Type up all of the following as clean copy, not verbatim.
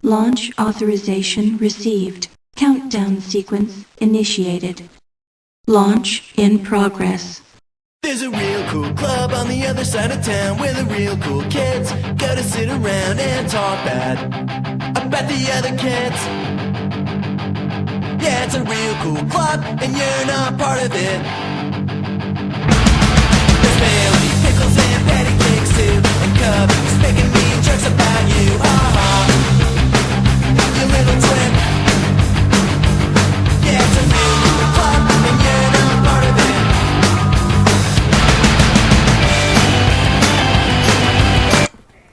Launch authorization received. Countdown sequence initiated. Launch in progress. There's a real cool club on the other side of town where the real cool kids go to sit around and talk bad about the other kids. Yeah, it's a real cool club and you're not part of it. There's Bailey, pickles and patty cakes too, and Cubby's making mean jokes about you. Ha you little twin. Yeah, it's a real cool club and you're not part of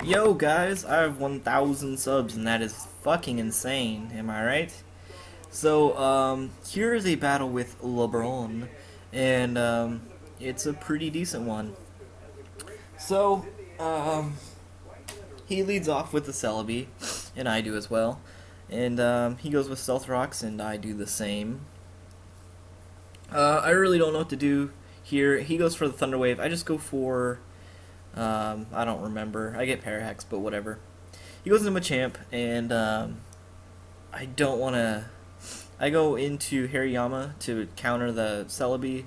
it. Yo guys, I have 1,000 subs and that is fucking insane, am I right? So, here is a battle with LeBron, and, it's a pretty decent one. So, he leads off with the Celebi, and I do as well, and, he goes with Stealth Rocks, and I do the same. I really don't know what to do here. He goes for the Thunder Wave, I just go for... I don't remember. I get Parahex, but whatever. He goes into Machamp, and I don't want to... I go into Hariyama to counter the Celebi,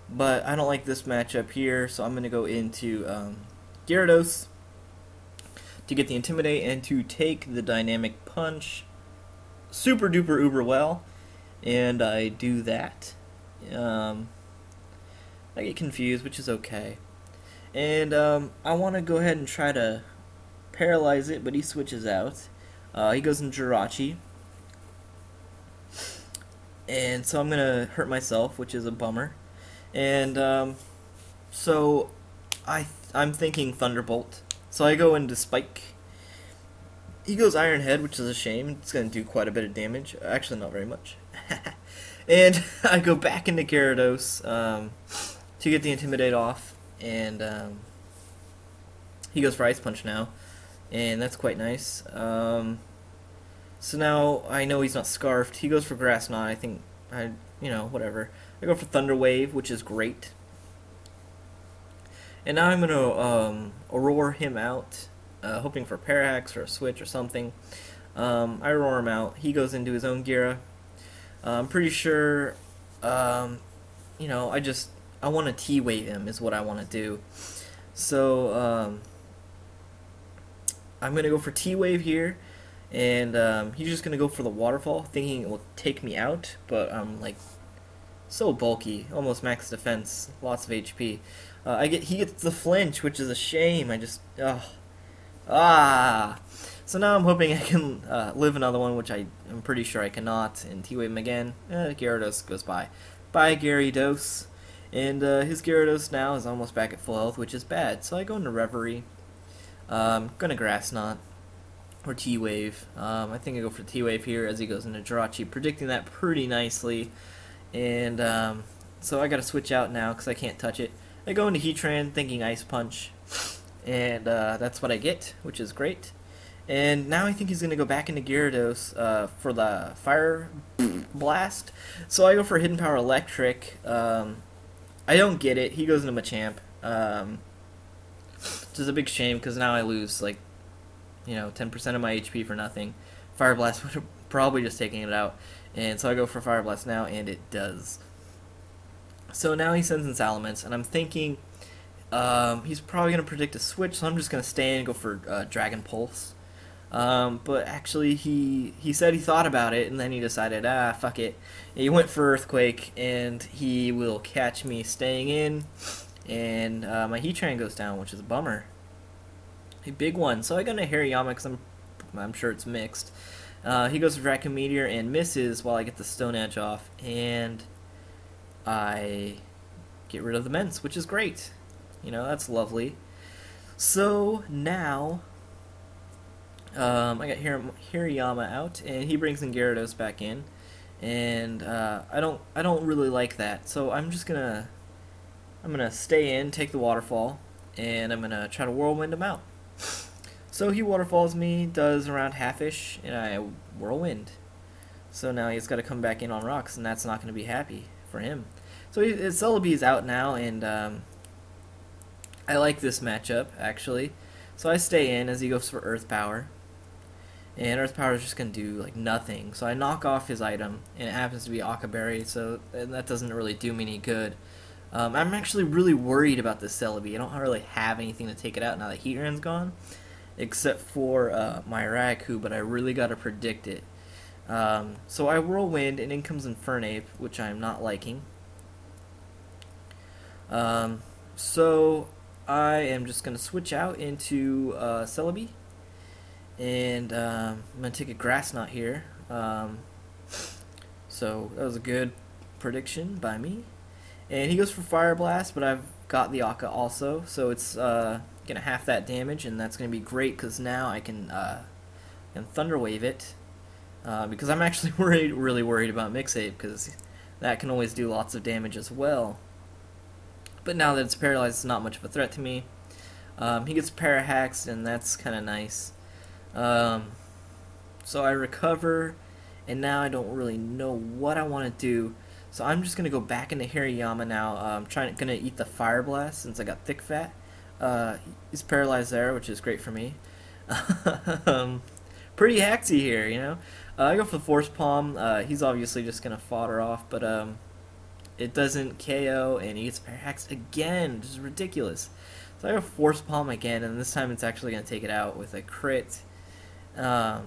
but I don't like this matchup here, so I'm going to go into Gyarados to get the Intimidate and to take the Dynamic Punch super duper uber well, and I do that. I get confused, which is okay. And I want to go ahead and try to paralyze it, but he switches out. He goes in Jirachi. And so I'm going to hurt myself, which is a bummer. And so I'm thinking Thunderbolt. So I go into Spike. He goes Iron Head, which is a shame. It's going to do quite a bit of damage. Actually, not very much. And I go back into Gyarados to get the Intimidate off. And he goes for Ice Punch now, and that's quite nice. So now I know he's not Scarfed. He goes for Grass Knot. I think whatever. I go for Thunder Wave, which is great. And now I'm gonna Aurora him out, hoping for Parahax or a switch or something. I roar him out. He goes into his own Gira. I'm pretty sure. I want to T-Wave him is what I want to do. So, I'm going to go for T-Wave here. And he's just going to go for the Waterfall, thinking it will take me out. But I'm, like, so bulky. Almost max defense. Lots of HP. He gets the flinch, which is a shame. So now I'm hoping I can live another one, which I'm pretty sure I cannot. And T-Wave him again. Gyarados goes by. Bye, Gyarados. And his Gyarados now is almost back at full health, which is bad. So I go into Reverie. Gonna Grass Knot or T-Wave. I think I go for T-Wave here as he goes into Jirachi, predicting that pretty nicely. And so I gotta switch out now because I can't touch it. I go into Heatran, thinking Ice Punch, and that's what I get, which is great. And now I think he's gonna go back into Gyarados for the Fire Blast. So I go for Hidden Power Electric. I don't get it. He goes into Machamp, which is a big shame because now I lose 10% of my HP for nothing. Fire Blast would have probably just taken it out, and so I go for Fire Blast now, and it does. So now he sends in Salamence, and I'm thinking he's probably gonna predict a switch, so I'm just gonna stay in and go for Dragon Pulse. But actually he said he thought about it, and then he decided, fuck it. He went for Earthquake, and he will catch me staying in, and my Heatran goes down, which is a bummer. A big one. So I go into Hariyama because I'm sure it's mixed. He goes for Draco Meteor and misses while I get the Stone Edge off, and I get rid of the Mence, which is great. That's lovely. So now I got Hariyama out, and he brings in Gyarados back in, and I don't really like that. So I'm gonna stay in, take the Waterfall, and I'm gonna try to Whirlwind him out. So he Waterfalls me, does around half-ish, and I Whirlwind. So now he's got to come back in on Rocks, and that's not going to be happy for him. So his Celebi is out now, and I like this matchup, actually. So I stay in as he goes for Earth Power. and Earth Power is just going to do like nothing. So I knock off his item, and it happens to be Akaberry, so that doesn't really do me any good. I'm actually really worried about this Celebi. I don't really have anything to take it out now that Heatran's gone, except for my Raikou, but I really got to predict it. So I Whirlwind, and in comes Infernape, which I'm not liking. So I am just going to switch out into Celebi, and I'm going to take a Grass Knot here. So that was a good prediction by me. And he goes for Fire Blast, but I've got the Akka also, so it's going to half that damage, and that's going to be great because now I can Thunder Wave it, because I'm actually really worried about Mixape, because that can always do lots of damage as well. But now that it's paralyzed, it's not much of a threat to me. He gets Parahaxed, and that's kind of nice. So I recover, and now I don't really know what I want to do. So I'm just gonna go back into Hariyama now. I'm gonna eat the Fire Blast since I got Thick Fat. He's paralyzed there, which is great for me. Pretty haxy here, you know. I go for the Force Palm. He's obviously just gonna fodder off, but it doesn't KO, and he gets Parahaxed again, which is ridiculous. So I go Force Palm again, and this time it's actually gonna take it out with a crit. But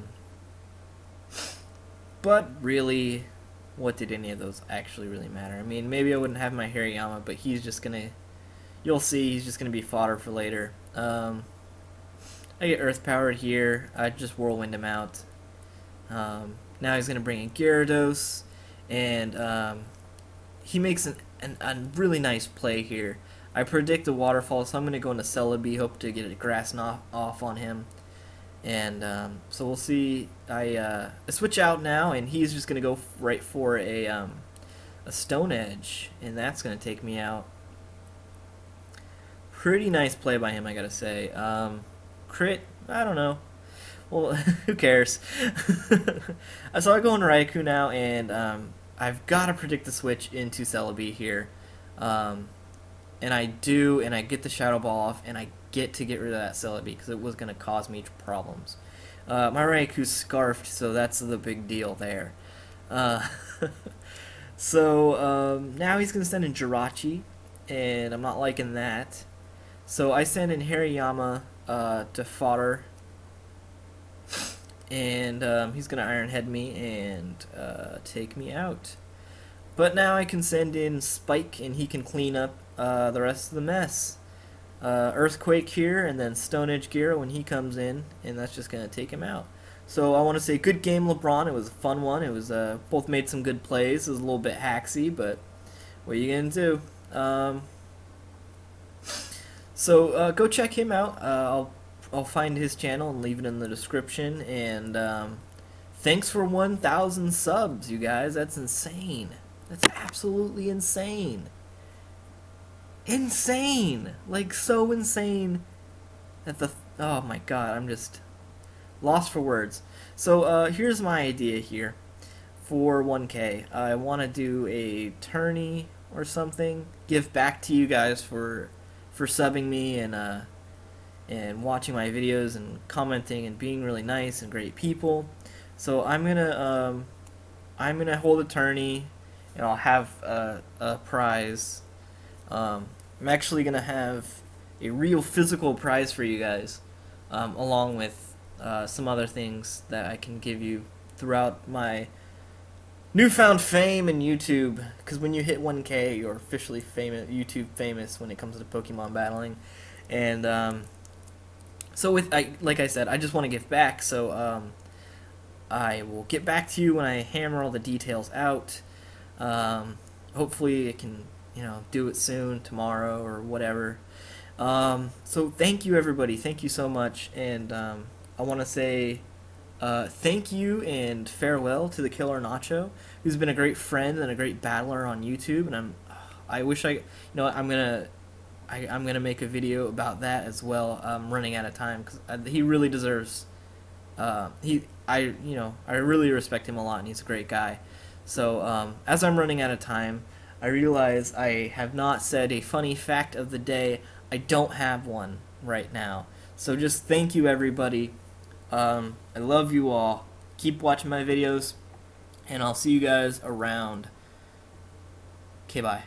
really, what did any of those actually really matter? I mean, maybe I wouldn't have my Hariyama, but he's just gonna, you'll see, he's just gonna be fodder for later. I get Earth Powered here. I just Whirlwind him out. Now he's gonna bring in Gyarados, and he makes a really nice play here. I predict a Waterfall, so I'm gonna go into Celebi, hope to get a Grass Knot off on him. And so we'll see. I switch out now, and he's just gonna go right for a Stone Edge, and that's gonna take me out. Pretty nice play by him, I gotta say. Crit, I don't know. Well, who cares? So I go into Raikou now, and I've got to predict the switch into Celebi here. And I do, and I get the Shadow Ball off, and I get to get rid of that Celebi because it was going to cause me problems. My Raikou's scarfed, so that's the big deal there. So now he's going to send in Jirachi, and I'm not liking that. So I send in Hariyama to fodder, and he's going to Iron Head me and take me out. But now I can send in Spike, and he can clean up the rest of the mess. Earthquake here, and then Stone Edge Gyro when he comes in, and that's just going to take him out. So I want to say good game, LeBron. It was a fun one. It was both made some good plays. It was a little bit haxy, but what are you going to do? So go check him out. I'll find his channel and leave it in the description. And thanks for 1,000 subs, you guys. That's insane. That's absolutely insane. Insane! Like, so insane that oh my god, I'm just lost for words. So here's my idea here for 1K. I want to do a tourney or something, give back to you guys for subbing me and watching my videos and commenting and being really nice and great people. So I'm gonna hold a tourney, and I'll have a prize. I'm actually gonna have a real physical prize for you guys, along with some other things that I can give you throughout my newfound fame in YouTube. Because when you hit 1K, you're officially famous, YouTube famous when it comes to Pokemon battling. And so like I said, I just want to give back. So I will get back to you when I hammer all the details out. Hopefully I can, do it soon, tomorrow or whatever. So thank you, everybody. Thank you so much. And I want to say thank you and farewell to the Killer Nacho, who's been a great friend and a great battler on YouTube. And I wish I'm gonna make a video about that as well. I'm running out of time because he really deserves. I really respect him a lot, and he's a great guy. So as I'm running out of time, I realize I have not said a funny fact of the day. I don't have one right now. So just thank you, everybody. I love you all. Keep watching my videos, and I'll see you guys around. Okay, bye.